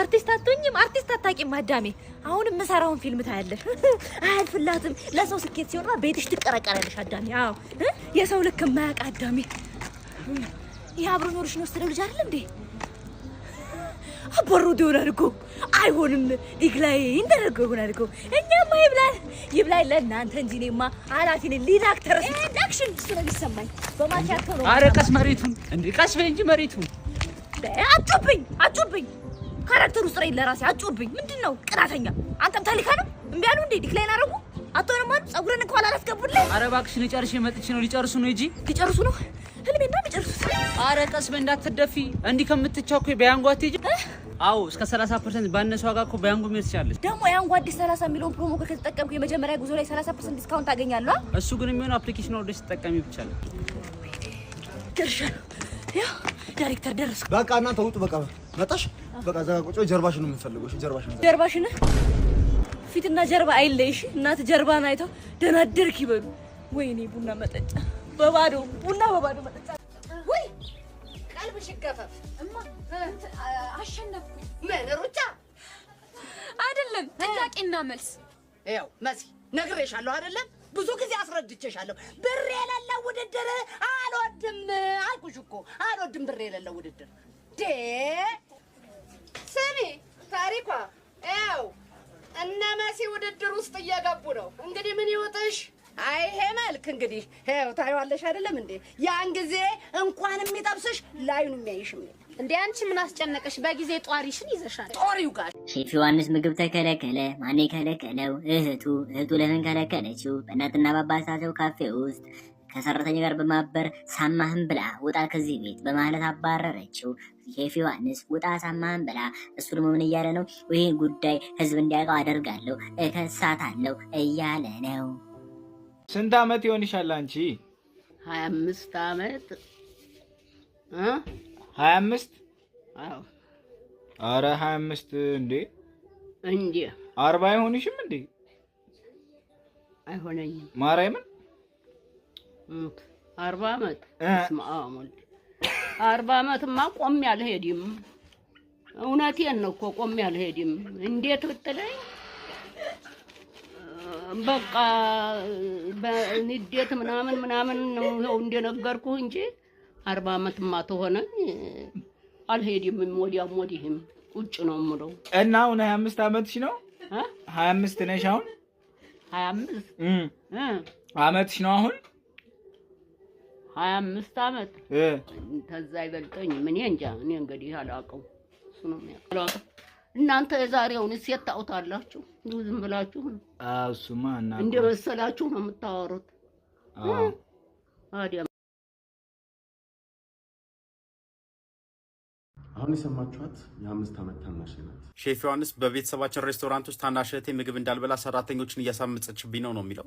አርቲስት አትሆኝም አርቲስት አታቂም አዳሜ አሁን የምሰራውን ፊልም ታያለሽ አያልፍላትም ለሰው ስኬት ሲሆንማ ቤትሽ ትቀረቀራለሽ አዳሜ አዎ የሰው ልክ ማያቅ አዳሜ ያብሮ ኖርሽ ነው ወስደው ልጅ አይደል እንዴ አበሩ ዲዮናልኮ አይሆንም ዲግላይ እንደረገው ይሆናልኮ እኛማ ይብላል ለእናንተ እንጂ እኔማ አላፊን ሊዳክተር ዳክሽን እሱ ነው የሚሰማኝ በማቻቶ ነው አረቀስ መሬቱን እንዴ ቀስ በይ እንጂ መሬቱን አጩብኝ ካራክተሩ ስራይ ለራሴ አጩብኝ ምንድነው ቅናተኛ አንተም ታሊካ ነው እምቢ አሉ እንዴ ዲክላይን አረጉ አቶንም ማለት ጸጉረን እንኳን አላስገቡልኝ አረባክሽ ልጨርሽ መጥቼ ነው ሊጨርሱ ነው እንጂ ሊጨርሱ ነው ህልሜና ሊጨርሱ አረቀስ በእንዳትደፊ እንዲ ከምትቻኮይ በያንጓት ይጂ አው እስከ 30% ባነሰ ዋጋ እኮ በያንጉ መስቻለሽ ደሞ ያንጓ አዲስ 30 ሚሊዮን ፕሮሞ ከተጠቀምኩ የመጀመሪያ ጉዞ ላይ 30% ዲስካውንት አገኛለሁ እሱ ግን የሚሆነው አፕሊኬሽን ወርደሽ ተጠቀሚ ብቻ ነው ደርሻ ያ ዳይሬክተር ደረሰ በቃ እናንተ ውጡ በቃ መጣሽ በቃ ዘጋ ቁጭ ጀርባሽን ነው የምፈልገው እሺ ጀርባሽን ፊትና ጀርባ አይለይሽ እናት ጀርባን አይተው ደናደርክ ይበሉ ወይኔ ቡና መጠጫ በባዶ መጠጫ ወይ ቀልብሽ ይገፈፍ እማ አሸነፍኩ ምን ሩጫ አይደለም ጥያቄና መልስ ያው መሲ ነግሬሻለሁ አይደለም ብዙ ጊዜ አስረድቼሻለሁ ብር የሌለው ውድድር አልወድም አልኩሽ እኮ አልወድም ብር የሌለው ውድድር ስሚ ታሪኳ ያው እነ መሲ ውድድር ውስጥ እየገቡ ነው እንግዲህ ምን ይወጥሽ አይ ሄመልክ እንግዲህ ያው ታይዋለሽ አይደለም እንዴ ያን ጊዜ እንኳን የሚጠብስሽ ላይኑ የሚያይሽም እንዴ አንቺ ምን አስጨነቀሽ በጊዜ ጧሪሽን ይዘሻል ጦሪው ጋር ሼፍ ዮሐንስ ምግብ ተከለከለ ማን ከለከለው እህቱ ለምን ከለከለችው በእናትና በአባታቸው ካፌ ውስጥ ከሰራተኛ ጋር በማበር ሳማህን ብላ ውጣ ከዚህ ቤት በማለት አባረረችው ሼፍ ዮሐንስ ውጣ ሳማህን ብላ እሱ ደግሞ ምን እያለ ነው ይሄን ጉዳይ ህዝብ እንዲያውቀው አደርጋለሁ እከሳታለሁ እያለ ነው ስንት አመት ይሆንሻል አንቺ 25 አመት 25 አዎ አረ 25 እንዴ 40 አይሆንሽም እንዴ አይሆነኝም ማርያምን 40 አመት ስማአሙል 40 አመትማ ቆም ያልሄድም እውነቴን ነው እኮ ቆም ያልሄድም እንዴት ብትለኝ በቃ በንዴት ምናምን ነው እንደነገርኩ እንጂ 40 አመትማ ተሆነኝ አልሄድም ወዲህም ቁጭ ነው የምለው እና አሁን 25 አመትሽ ነው 25 ነሽ አሁን 25 አመትሽ ነው አሁን 25 አመት ተዛ ይበልጠኝ ምን እንጃ እኔ እንግዲህ አላውቀው እሱ ነው የሚያውቀው እናንተ የዛሬውን ሴት ታውታላችሁ ዝም ብላችሁ እሱማ እና እንደ መሰላችሁ ነው የምታወሩት አዲያ አሁን የሰማችኋት የ5 አመት ታናሽ ናት ሼፍ ዮሐንስ በቤተሰባችን ሬስቶራንት ውስጥ ታናሽ እህቴ ምግብ እንዳልበላ ሰራተኞችን እያሳመፀችብኝ ነው የሚለው